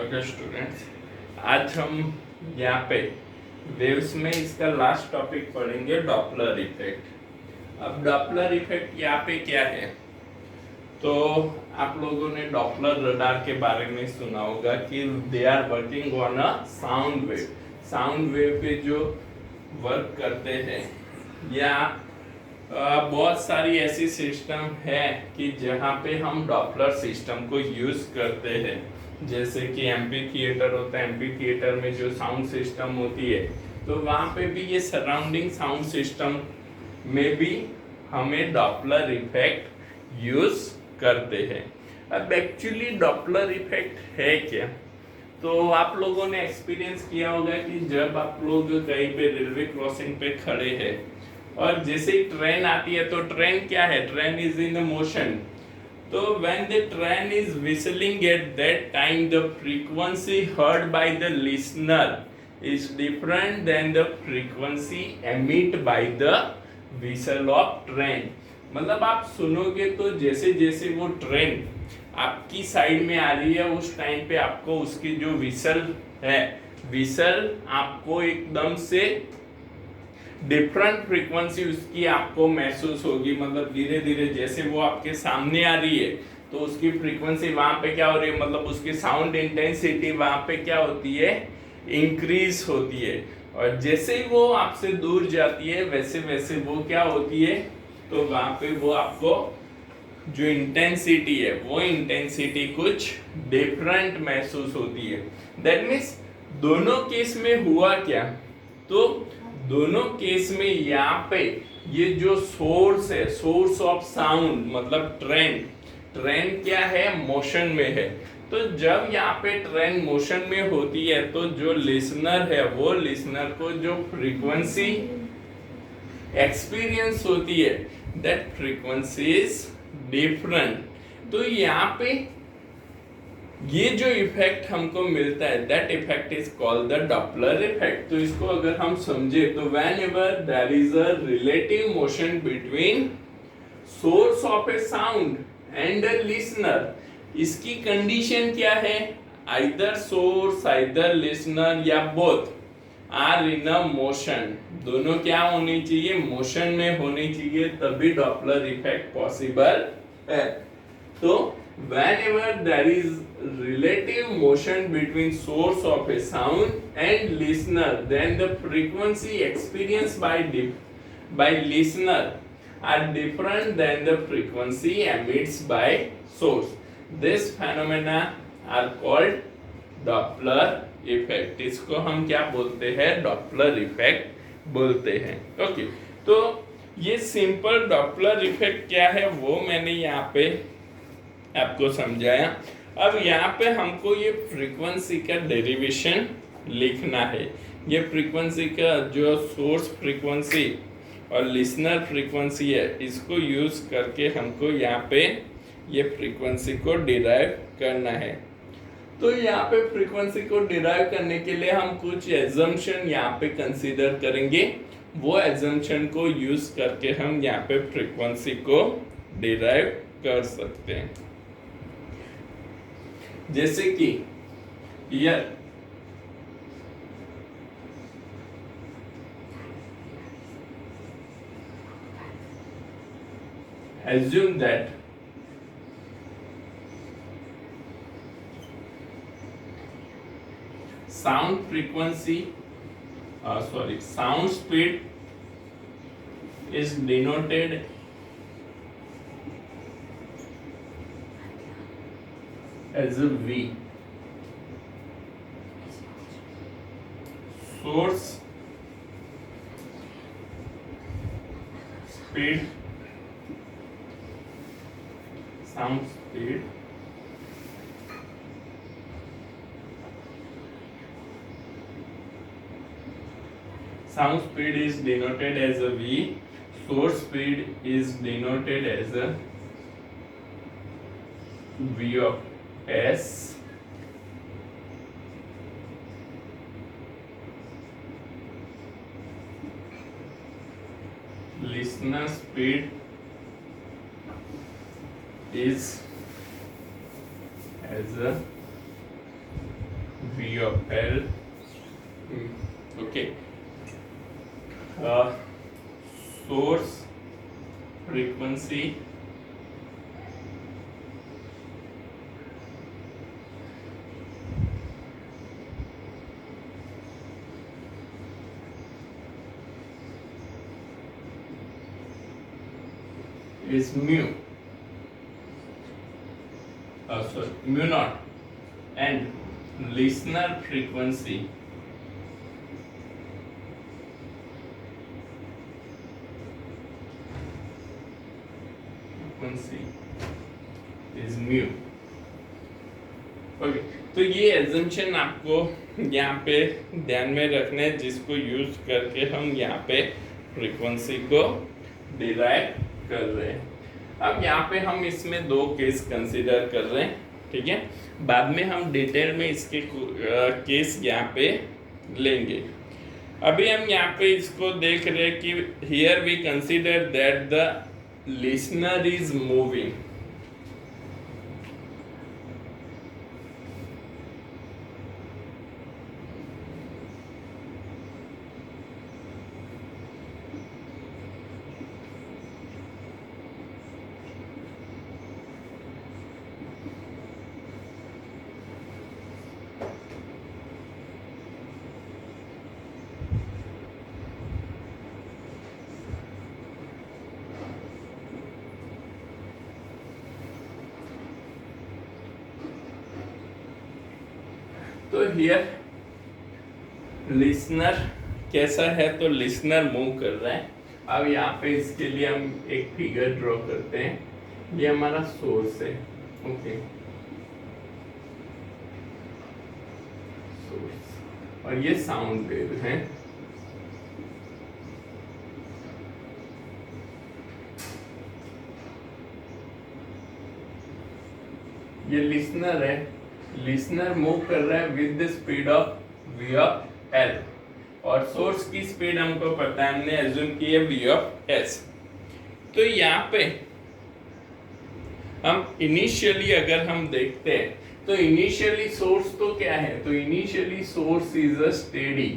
Okay students, आज हम यहाँ पे वेव्स में इसका लास्ट टॉपिक पढ़ेंगे, डॉपलर इफेक्ट। अब डॉपलर इफेक्ट यहाँ पे क्या है, तो आप लोगों ने डॉपलर रडार के बारे में सुना होगा कि they are working on a sound wave. Sound wave पे जो वर्क करते हैं, या बहुत सारी ऐसी सिस्टम है कि जहाँ पे हम डॉपलर सिस्टम को यूज करते हैं। जैसे कि एम्पी थिएटर होता है, एम्पी थिएटर में जो साउंड सिस्टम होती है, तो वहाँ पे भी ये सराउंडिंग साउंड सिस्टम में भी हमें डॉपलर इफेक्ट यूज करते हैं। अब एक्चुअली डॉपलर इफेक्ट है क्या, तो आप लोगों ने एक्सपीरियंस किया होगा कि जब आप लोग कहीं पे रेलवे क्रॉसिंग पे खड़े हैं और जैसे ही ट्रेन आती है, तो ट्रेन क्या है, ट्रेन इज इन मोशन। तो when the train is whistling at that time, the frequency heard by the listener is different than the frequency emitted by the whistle of train। मतलब आप सुनोगे तो जैसे जैसे वो ट्रेन आपकी साइड में आ रही है, उस टाइम पे आपको उसकी जो विसल है, विसल आपको एकदम से डिफरेंट फ्रीक्वेंसी उसकी आपको महसूस होगी। मतलब धीरे धीरे जैसे वो आपके सामने आ रही है, तो उसकी फ्रीक्वेंसी वहां पे क्या हो रही है, मतलब उसकी साउंड इंटेंसिटी वहां पे क्या होती है, इंक्रीज होती है। और जैसे ही वो आपसे दूर जाती है, वैसे वैसे वो क्या होती है, तो वहां पे वो आपको जो इंटेंसिटी है, वो इंटेंसिटी कुछ डिफरेंट महसूस होती है। दैट मीन्स दोनों केस में हुआ क्या, तो दोनों केस में यहाँ पे ये जो सोर्स है, सोर्स ऑफ साउंड, मतलब ट्रेन, ट्रेन क्या है, मोशन में है। तो जब यहाँ पे ट्रेन मोशन में होती है, तो जो लिसनर है, वो लिसनर को जो फ्रीक्वेंसी एक्सपीरियंस होती है, दैट फ्रीक्वेंसी इज डिफरेंट। तो यहाँ पे ये जो इफेक्ट हमको मिलता है, that effect is called the Doppler effect. तो इसको अगर हम समझे, तो whenever there is a relative motion between source of a sound and a listener, इसकी कंडीशन क्या है, आइदर सोर्स, आइदर लिसनर, या both are in a motion. दोनों क्या होनी चाहिए, मोशन में होनी चाहिए, तभी डॉपलर इफेक्ट पॉसिबल है। तो whenever there is relative motion between source of a sound and listener, then the frequency experienced by listener are different than the frequency emitted by source. This phenomena are called Doppler effect। इसको हम क्या बोलते हैं, Doppler effect बोलते हैं। Okay, तो ये simple Doppler effect क्या है, वो मैंने यहाँ पे आपको समझाया। अब यहाँ पे हमको ये फ्रीक्वेंसी का डेरिवेशन लिखना है। ये फ्रीक्वेंसी का जो सोर्स फ्रीक्वेंसी और लिसनर फ्रीक्वेंसी है, इसको यूज करके हमको यहाँ पे ये फ्रीक्वेंसी को डिराइव करना है। तो यहाँ पे फ्रीक्वेंसी को डिराइव करने के लिए हम कुछ एजम्पशन यहाँ पे कंसीडर करेंगे। वो एजम्पशन को यूज करके हम यहाँ पे फ्रीक्वेंसी को डिराइव कर सकते हैं। जैसे कि year, assume that sound frequency, sound speed is denoted as a V. Source speed, sound speed, sound speed is denoted as a V. Source speed is denoted as a V of S। Listener speed is as a V of L. Okay. Source frequency is mu. Mu naught, and listener frequency is mu. Okay, तो ये assumption आपको यहाँ पे ध्यान में रखना है, जिसको यूज करके हम यहाँ पे फ्रीक्वेंसी को डिराइव कर रहे हैं। अब यहाँ पे हम इसमें दो केस कंसीडर कर रहे हैं, ठीक है। बाद में हम डिटेल में इसके केस यहाँ पे लेंगे। अभी हम यहाँ पे इसको देख रहे हैं कि here we consider that the listener is moving. तो हियर लिसनर कैसा है, तो लिसनर मूव कर रहा है। अब यहाँ पे इसके लिए हम एक फिगर ड्रॉ करते हैं। ये हमारा सोर्स है, ओके, सोर्स, और ये साउंड वेव है। ये लिसनर है, लिसनर मूव कर रहा है with the speed of v of l, और सोर्स की स्पीड हमको पता है, हमने एज्यूम की है v ऑफ s। तो यहाँ पे हम इनिशियली अगर हम देखते हैं तो इनिशियली सोर्स तो क्या है, तो initially source is a steady.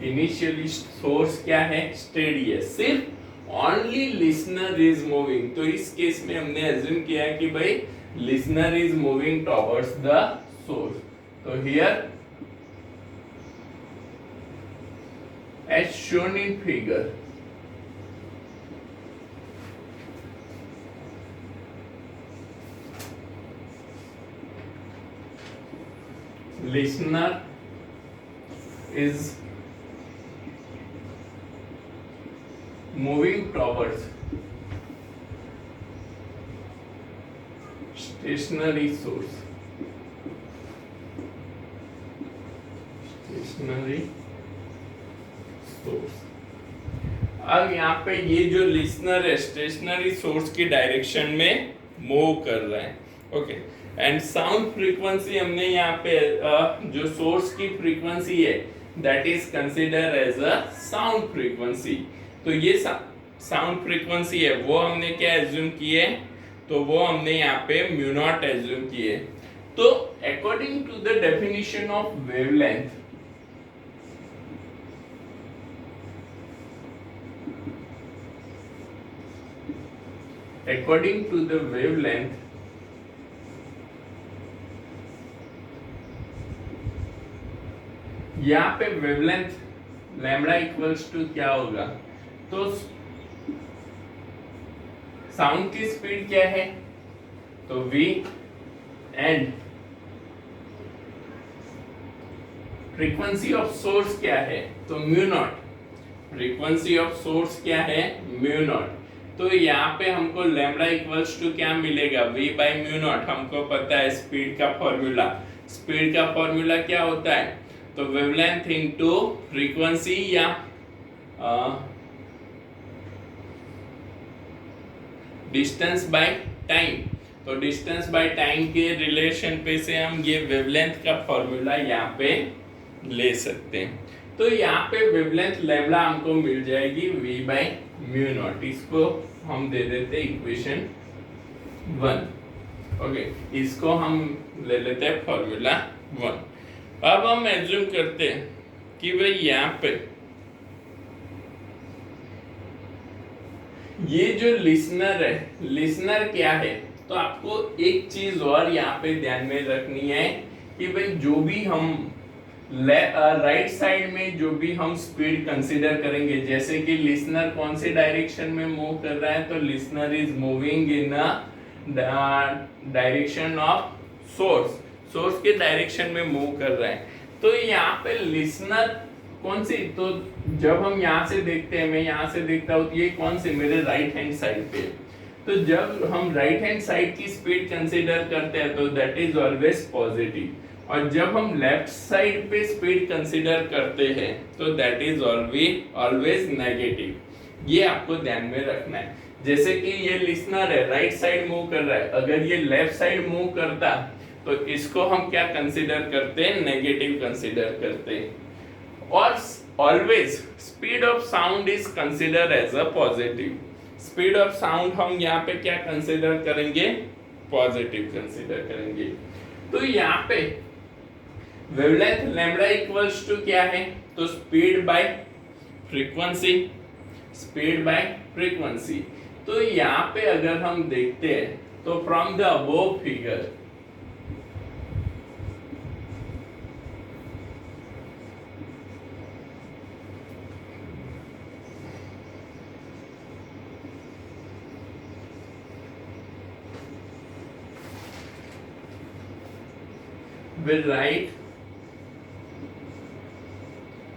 Initially source क्या है, स्टेडी है, सिर्फ ओनली लिसनर इज मूविंग। तो इस केस में हमने एज्यूम किया कि भाई listener is moving towards the source. So here, as shown in figure, listener is moving towards stationary source, stationary source। अब यहाँ पे ये जो लिसनर है स्टेशनरी सोर्स की डायरेक्शन में मूव कर रहा है, ओके। एंड साउंड फ्रीक्वेंसी हमने यहाँ पे जो सोर्स की फ्रीक्वेंसी है that is consider as a sound frequency. तो ये साउंड फ्रीक्वेंसी है, वो हमने क्या एज्यूम की है, तो वो हमने यहाँ पे म्यू नॉट एज्यूम किए। तो according to the definition of wavelength, according to the wavelength, यहाँ पे वेवलेंथ लैम्बडा इक्वल्स टू क्या होगा, तो साउंड की स्पीड क्या है, तो v, and frequency of source क्या है, तो mu naught. Frequency of source क्या है, म्यू नॉट। तो यहाँ पे हमको लैम्बडा इक्वल्स टू क्या मिलेगा, v बाई म्यू नॉट। हमको पता है स्पीड का फॉर्मूला, स्पीड का फॉर्मूला क्या होता है, तो वेवलेंथ इनटू फ्रीक्वेंसी या डिस्टेंस बाय टाइम। तो डिस्टेंस बाय टाइम के रिलेशन पे से हम ये वेवलेंथ का फॉर्मूला यहाँ पे ले सकते हैं। तो यहाँ पे वेवलेंथ लैम्बडा हमको मिल जाएगी v बाई म्यू नॉट। इसको हम दे देते इक्वेशन 1, ओके। इसको हम ले लेते हैं फॉर्मूला 1। अब हम एज्यूम करते हैं कि भाई यहाँ पे ये जो लिसनर है, लिसनर क्या है, तो आपको एक चीज और यहाँ पे ध्यान में रखनी है कि भाई जो भी हम राइट साइड में जो भी हम स्पीड कंसीडर करेंगे, जैसे कि लिसनर कौन से डायरेक्शन में मूव कर रहा है, तो listener is moving in a direction of source, source के डायरेक्शन में मूव कर रहा है। तो यहाँ पे लिसनर कौन सी, तो जब हम यहाँ से देखते हैं, मैं यहाँ से देखता हूँ, ये कौन से मेरे राइट हैंड साइड पे, तो जब हम राइट हैंड साइड की स्पीड कंसीडर करते हैं तो दैट इज ऑलवेज पॉजिटिव, और जब हम लेफ्ट साइड पे स्पीड कंसीडर करते हैं तो दैट इज ऑलवेज नेगेटिव। ये आपको ध्यान में रखना है। जैसे कि ये लिसनर है, राइट साइड मूव कर रहा है, अगर ये लेफ्ट साइड मूव करता तो इसको हम क्या कंसीडर करते हैं, नेगेटिव कंसीडर करते हैं। और always speed of sound is consider as a positive, speed of sound हम यहाँ पे क्या कंसीडर करेंगे, पॉजिटिव कंसीडर करेंगे। तो यहाँ पे वेवलेंथ लैम्बडा इक्वल्स टू क्या है, तो speed bye frequency, speed bye frequency. तो यहाँ पे अगर हम देखते हैं तो from the above figure will write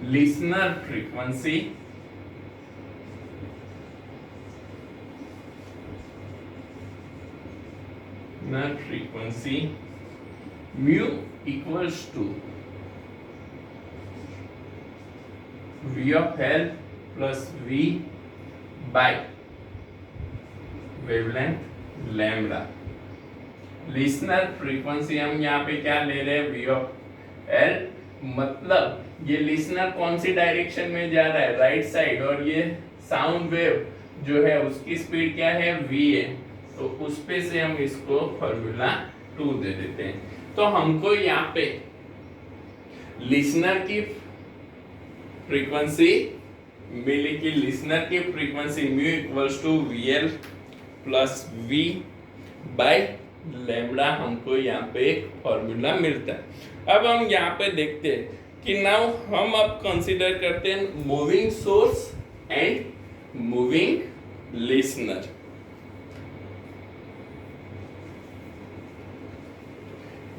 listener frequency mu equals to v of L plus v by wavelength lambda। Listener frequency हम यहाँ पे क्या ले रहे हैं, वी ऑफ एल, मतलब ये लिसनर कौन सी डायरेक्शन में जा रहा है, राइट साइड, और ये साउंड वेव जो है उसकी स्पीड क्या है, वी है, तो उस पे से हम इसको फॉर्मूला 2 दे देते हैं। तो हमको यहाँ पे लिसनर की फ्रीक्वेंसी मिली कि लिसनर की frequency mu equals to V L plus V by lambda, हमको यहाँ पे एक फॉर्मूला मिलता है। अब हम यहाँ पे देखते हैं कि नाउ हम अब कंसीडर करते हैं moving source and moving listener.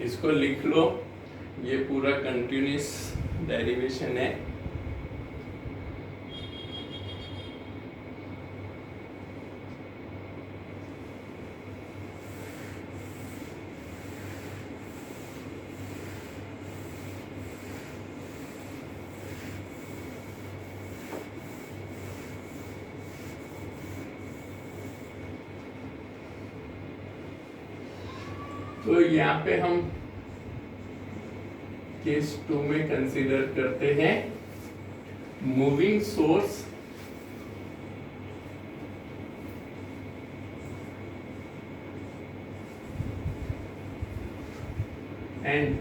इसको लिख लो, ये पूरा कंटिन्यूस डेरिवेशन है। तो यहाँ पे हम केस 2 में कंसीडर करते हैं moving source and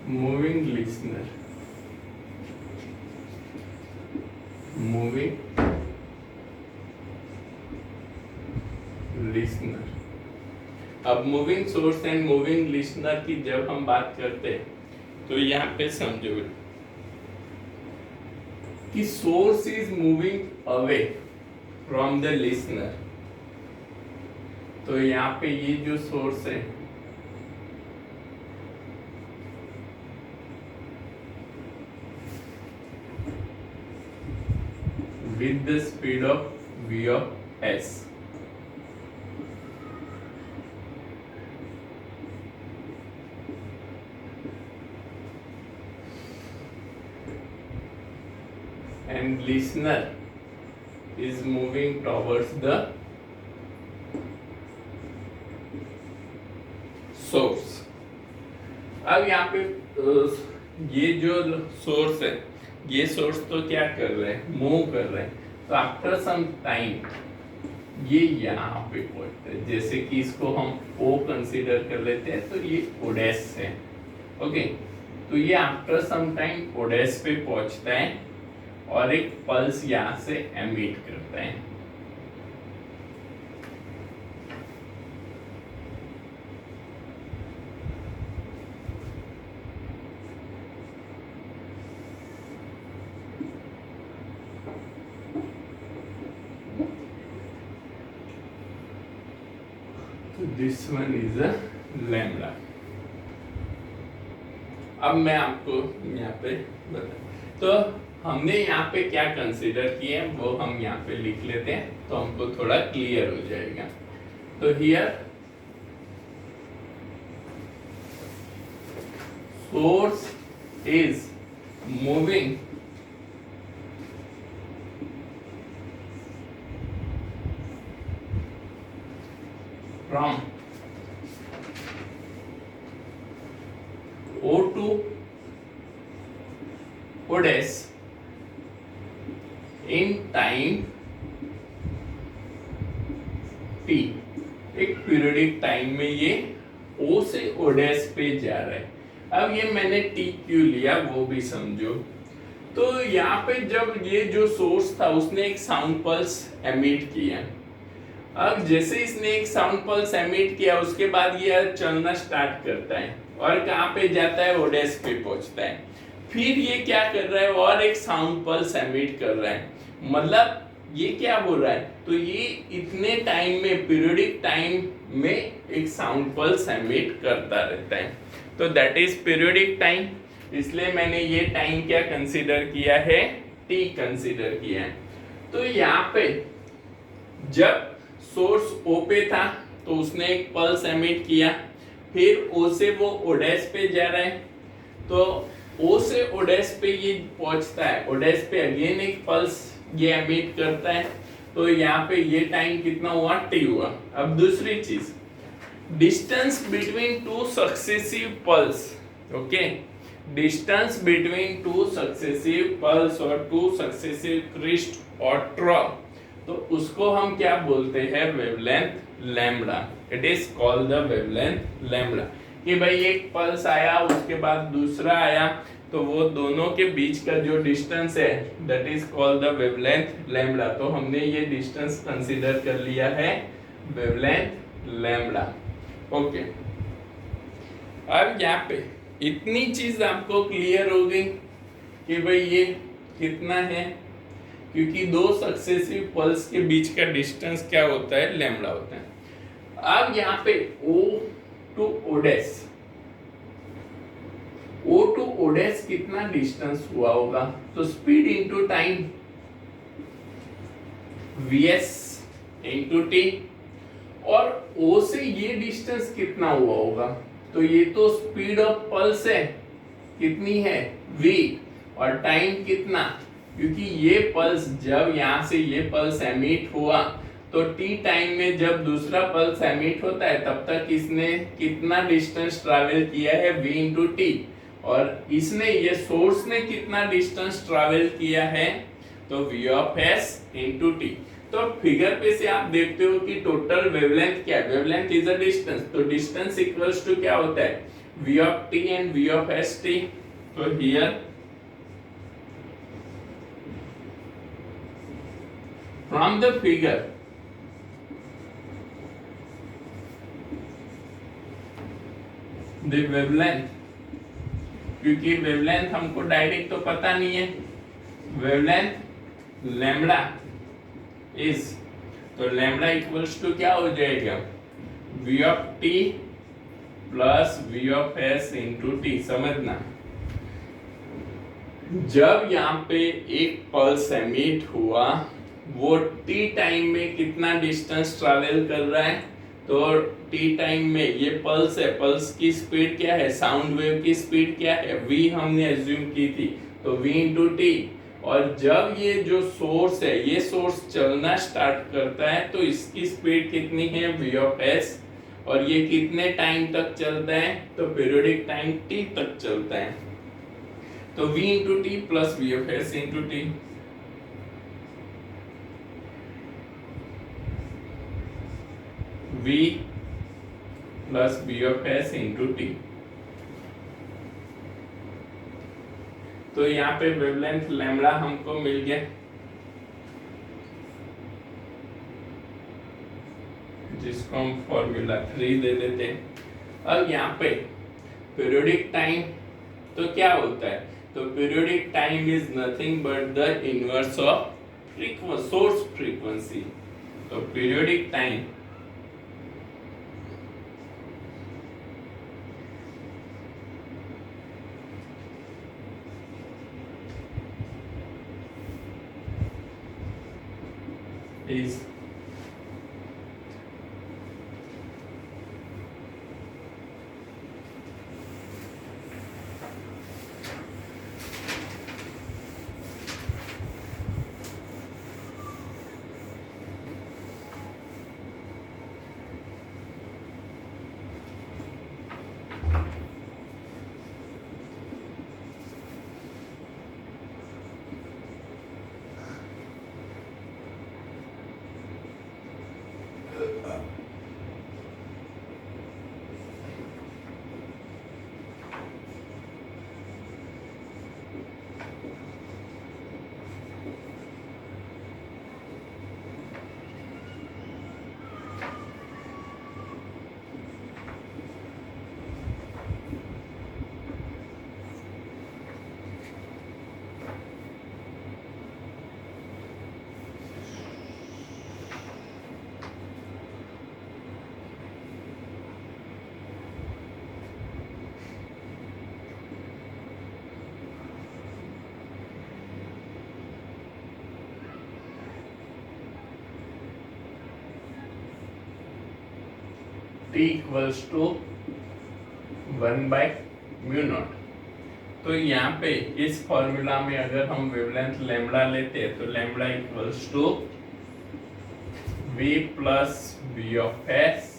moving listener, moving listener. अब moving source and moving listener की जब हम बात करते हैं तो यहाँ पे समझो कि source is moving away from the listener. तो यहाँ पे ये जो सोर्स है with the speed of v of s, and listener is moving towards the source। अब यहाँ पे ये जो सोर्स है, ये सोर्स तो क्या कर रहे हैं, मूव कर रहे हैं। तो आफ्टर सम टाइम ये यहाँ पे पहुंचता है। जैसे कि इसको हम O कंसीडर कर लेते हैं, तो ये ओडेस है। ओके, तो ये आफ्टर सम टाइम ओडेस पे पहुंचता है और एक पल्स यहाँ से एमिट करता है। This one is a lambda. अब मैं आपको यहाँ पे बता, तो हमने यहाँ पे क्या कंसीडर किया है वो हम यहाँ पे लिख लेते हैं, तो हमको थोड़ा क्लियर हो जाएगा। तो here source is moving from O to Odes in time t। एक पीरियडिक टाइम में ये O से ओडेस पे जा रहा है। अब ये मैंने t क्यों लिया वो भी समझो। तो यहाँ पे जब ये जो सोर्स था उसने एक साउंड पल्स एमिट किया, अब जैसे इसने एक साउंड पल्स एमिट किया उसके बाद ये चलना स्टार्ट करता है और कहाँ पे जाता है, ओडेस पे पहुंचता है। फिर ये क्या कर रहा है, और एक साउंड पल्स एमिट कर रहा है। मतलब ये क्या हो रहा है, तो ये इतने टाइम में, पीरियडिक टाइम में एक साउंड पल्स एमिट करता रहता है। तो दैट इज पीरियडिक टाइम, इसलिए मैंने ये टाइम क्या कंसीडर किया है, टी कंसीडर किया है। तो यहाँ पे जब सोर्स O पे था तो उसने एक पल्स एमिट किया, फिर O से वो ओडेस पे जा रहा है, तो O से ओडेस पे ये पहुंचता है, ओडेस पे अगेन एक पल्स ये एमिट करता है। तो यहाँ पे ये टाइम कितना हुआ, t हुआ। अब दूसरी चीज, distance between two successive pulse. Okay, distance between two successive pulse और टू सक्सेसिव क्रिस्ट और ट्रॉप, तो उसको हम क्या बोलते हैं, wavelength lambda. It is called the wavelength lambda. कि भाई एक पल्स आया उसके बाद दूसरा आया, तो वो दोनों के बीच का जो डिस्टेंस है that is called the wavelength lambda. तो हमने ये डिस्टेंस कंसीडर कर लिया है वेवलेंथ लैम्बडा। ओके, अब यहाँ पे इतनी चीज आपको क्लियर हो गई कि भाई ये कितना है, क्योंकि दो सक्सेसिव पल्स के बीच का डिस्टेंस क्या होता है, लैम्बडा होता है। अब यहाँ पे O टू ओडेस, O टू ओडेस कितना डिस्टेंस हुआ होगा, तो speed into time vs into t, और O से ये डिस्टेंस कितना हुआ होगा, तो ये तो स्पीड ऑफ पल्स है, कितनी है v, और टाइम कितना, क्योंकि ये पल्स जब यहाँ से ये पल्स एमिट हुआ तो t टाइम में जब दूसरा पल्स एमिट होता है तब तक इसने कितना डिस्टेंस ट्रैवल किया है, v इंटू टी, और इसने ये सोर्स ने कितना डिस्टेंस ट्रैवल किया है, तो v of s into T. तो फिगर पे से आप देखते हो कि टोटल वेवलेंथ क्या है, वेवलेंथ इज अ डिस्टेंस, तो डिस्टेंस इक्वल्स टू क्या होता है, v of t and v of s t। तो here from the figure the wavelength, क्योंकि वेवलेंथ हमको डायरेक्ट तो पता नहीं है, वेवलेंथ लैम्बडा इज, तो लैम्बडा इक्वल्स टू क्या हो जाएगा, v of t plus v of s into T. समझना, जब यहाँ पे एक पल्स एमिट हुआ वो t टाइम में कितना डिस्टेंस ट्रैवल कर रहा है, तो t टाइम में ये पल्स है, पल्स की स्पीड क्या है, साउंड वेव की स्पीड क्या है, v हमने एज्यूम की थी, तो v इंटू टी। और जब ये जो सोर्स है, ये सोर्स चलना स्टार्ट करता है तो इसकी स्पीड कितनी है, v ऑफ s, और ये कितने टाइम तक चलता है, तो पीरियडिक टाइम t तक चलता है, तो v into T plus v of s into T. v plus B of S into T. तो यहाँ पे वेवलेंथ लैम्बडा हमको मिल गया, जिसको हम फॉर्मूला 3 दे देते हैं। अब यहाँ पे पीरियोडिक टाइम तो क्या होता है, तो periodic time is nothing but the inverse of source frequency. तो periodic time is T equals to 1/μ0। तो यहाँ पे इस फॉर्मूला में अगर हम वेवलेंथ लैम्बडा लेते हैं तो lambda equals to v plus B of S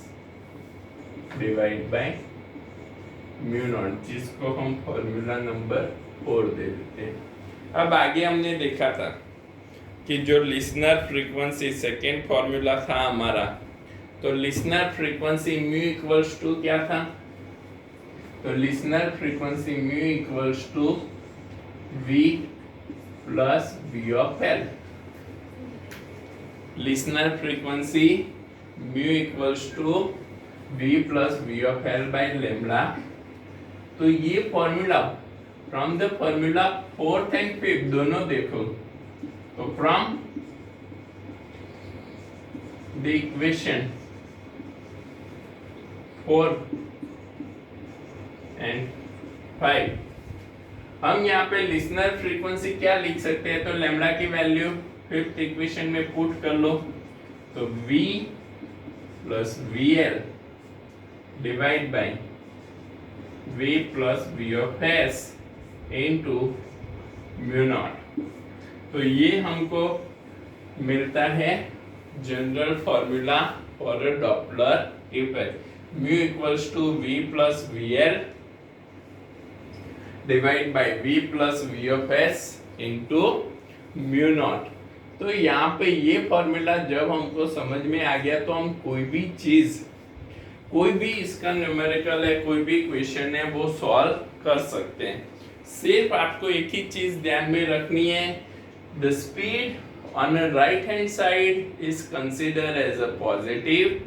divide by μ0, जिसको हम फॉर्मूला नंबर 4 दे देते हैं। अब आगे हमने देखा था कि जो लिसनर फ्रीक्वेंसी सेकेंड फॉर्मूला था हमारा, तो listener frequency mu equals to क्या था, तो listener frequency mu equals to v plus B of L. Listener frequency mu equals to v plus B of L by lambda. तो ये formula from the formula fourth and fifth दोनों देखो, तो from the equation 4 and 5 हम यहाँ पे listener frequency क्या लिख सकते हैं, तो लैम्बडा की वैल्यू फिफ्थ इक्वेशन में पुट कर लो, तो v plus V L divide by v plus B of S into μ0। तो ये हमको मिलता है general formula for a Doppler effect. Mu equals to v plus V L divide by v plus v of s into μ0। तो यहाँ पे ये formula जब हमको समझ में आ गया तो हम कोई भी चीज, कोई भी इसका न्यूमेरिकल है, कोई भी क्वेश्चन है, वो सॉल्व कर सकते हैं। सिर्फ आपको एक ही चीज ध्यान में रखनी है, the speed on the right hand side is considered as a positive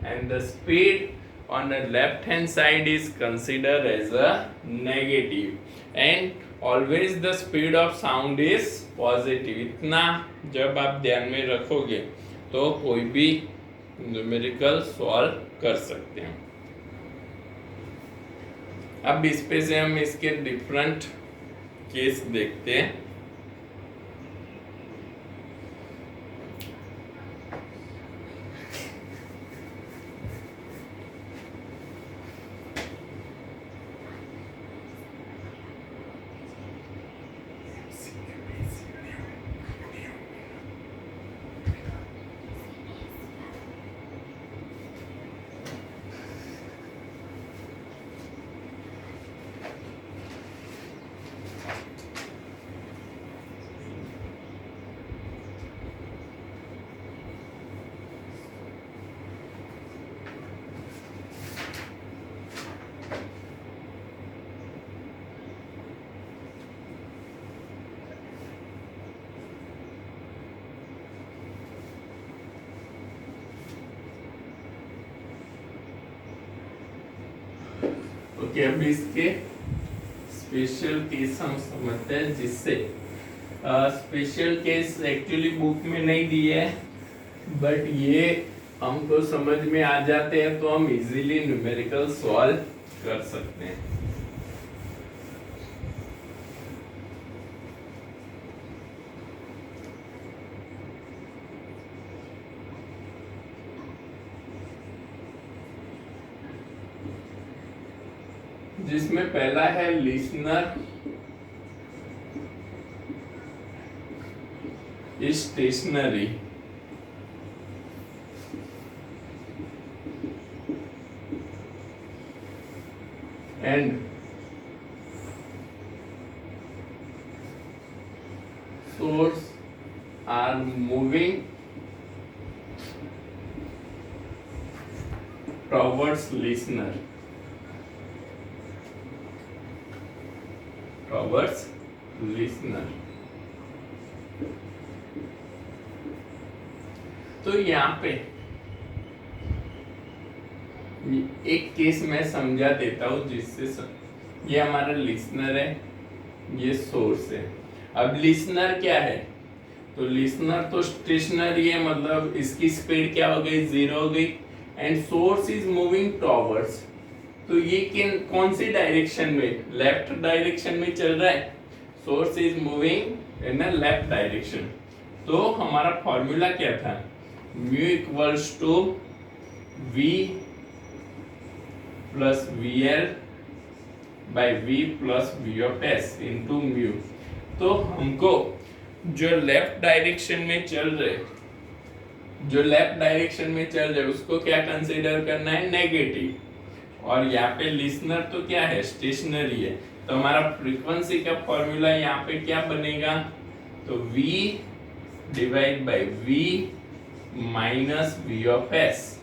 and the speed on the left hand side is considered as a negative and always the speed of sound is positive। इतना जब आप ध्यान में रखोगे तो कोई भी numerical solve कर सकते हैं। अब इस पे से हम इसके डिफरेंट केस देखते हैं। ओके, अब इसके स्पेशल केस हम समझते हैं, जिससे स्पेशल केस एक्चुअली बुक में नहीं दिए है, बट ये हमको समझ में आ जाते हैं तो हम इजीली न्यूमेरिकल सॉल्व कर सकते हैं। जिसमें पहला है listener stationary, and source are moving towards listener, towards listener। तो यहाँ पे एक केस मैं समझा देता हूँ, जिससे ये हमारा लिसनर है, ये सोर्स है। अब लिसनर क्या है, तो लिसनर तो स्टेशनरी है, मतलब इसकी स्पीड क्या हो गई, 0 हो गई, and source is moving towards. तो ये कौन सी डायरेक्शन में, लेफ्ट डायरेक्शन में चल रहा है। Source is moving in a left direction. तो हमारा फॉर्मूला क्या था, mu equals to V plus V L by V plus V of S into mu. तो हमको जो लेफ्ट डायरेक्शन में चल रहे, उसको क्या कंसीडर करना है, नेगेटिव। और यहाँ पे लिसनर तो क्या है, स्टेशनरी है। तो हमारा फ्रीक्वेंसी का फॉर्मूला यहाँ पे क्या बनेगा, तो v divide by v minus v of s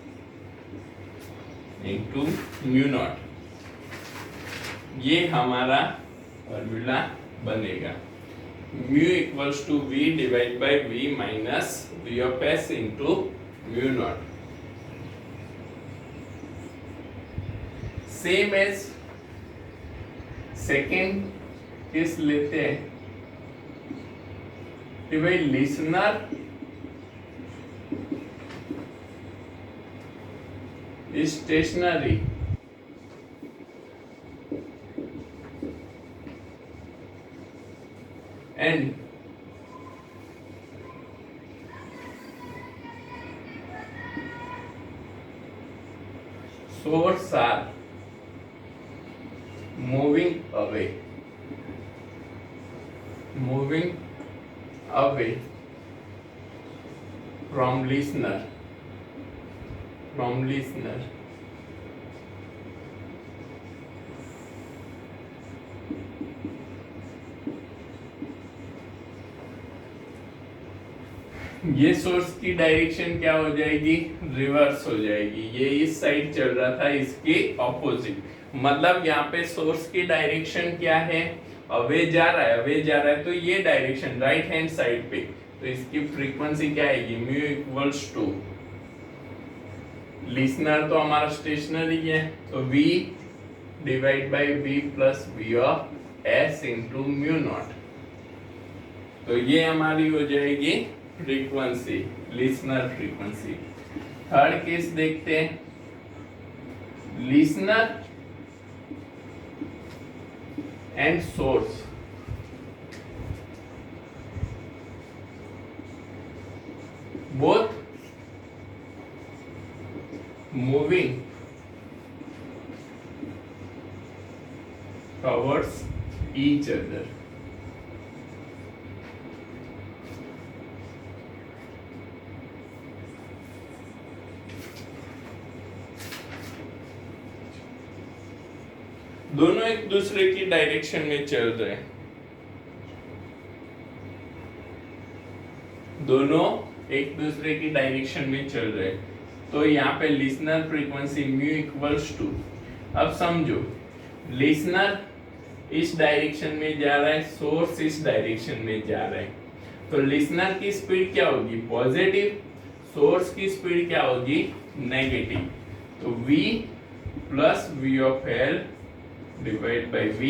into mu naught. ये हमारा फॉर्मूला बनेगा, mu equals to v divide by v minus v of s into mu naught. Same as second case लेते हैं कि भाई listener stationary and source are moving away from listener ये source की direction क्या हो जाएगी, रिवर्स हो जाएगी। ये इस साइड चल रहा था, इसके ऑपोजिट। मतलब यहाँ पे सोर्स की डायरेक्शन क्या है, अवे जा रहा है, तो ये डायरेक्शन राइट हैंड साइड पे, तो इसकी फ्रीक्वेंसी क्या आएगी, म्यू इक्वल्स टू, लिसनर तो हमारा स्टेशनरी है, तो v divide by v plus v of s into mu not. तो ये हमारी हो जाएगी frequency, listener frequency. Third case देखते हैं, listener and source both moving towards each other। दोनों एक दूसरे की डायरेक्शन में चल रहे हैं, तो यहाँ पे listener frequency mu equals to, अब समझो लिसनर इस डायरेक्शन में जा रहा है, सोर्स इस डायरेक्शन में जा रहा है, तो लिसनर की स्पीड क्या होगी, पॉजिटिव, सोर्स की स्पीड क्या होगी, नेगेटिव। तो v plus v of l divide by v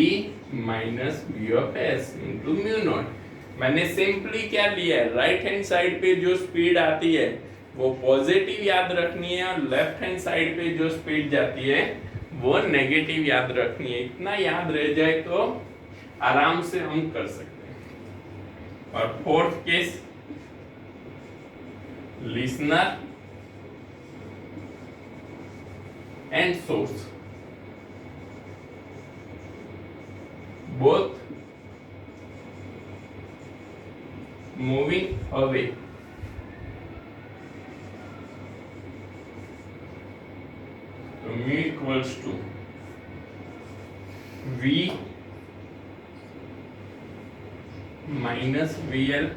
minus v of s into mu not. मैंने सिंपली क्या लिया है, राइट हैंड साइड पे जो स्पीड आती है वो पॉजिटिव याद रखनी है, और लेफ्ट हैंड साइड पे जो स्पीड जाती है वो नेगेटिव याद रखनी है। इतना याद रह जाए तो आराम से हम कर सकते हैं। और fourth case, listener and source both moving away, so mu equals to v minus vl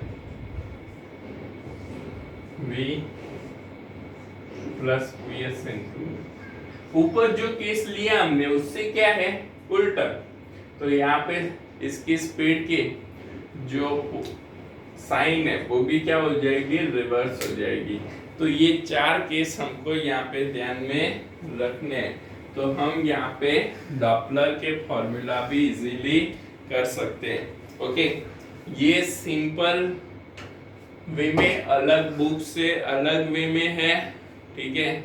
v plus vs into, ऊपर जो केस लिया हमने उससे क्या है उल्टा, तो यहाँ पे इसकी स्पीड की जो साइन है वो भी क्या हो जाएगी, रिवर्स हो जाएगी। तो ये चार केस हमको यहाँ पे ध्यान में रखने हैं। तो हम यहाँ पे डॉपलर के फॉर्मूला भी इजीली कर सकते हैं। ओके, ये सिंपल वे में अलग बुक से अलग वे में है, ठीक है,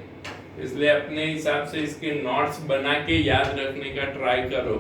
इसलिए अपने हिसाब से इसके नोट्स बना के याद रखने का ट्राई करो।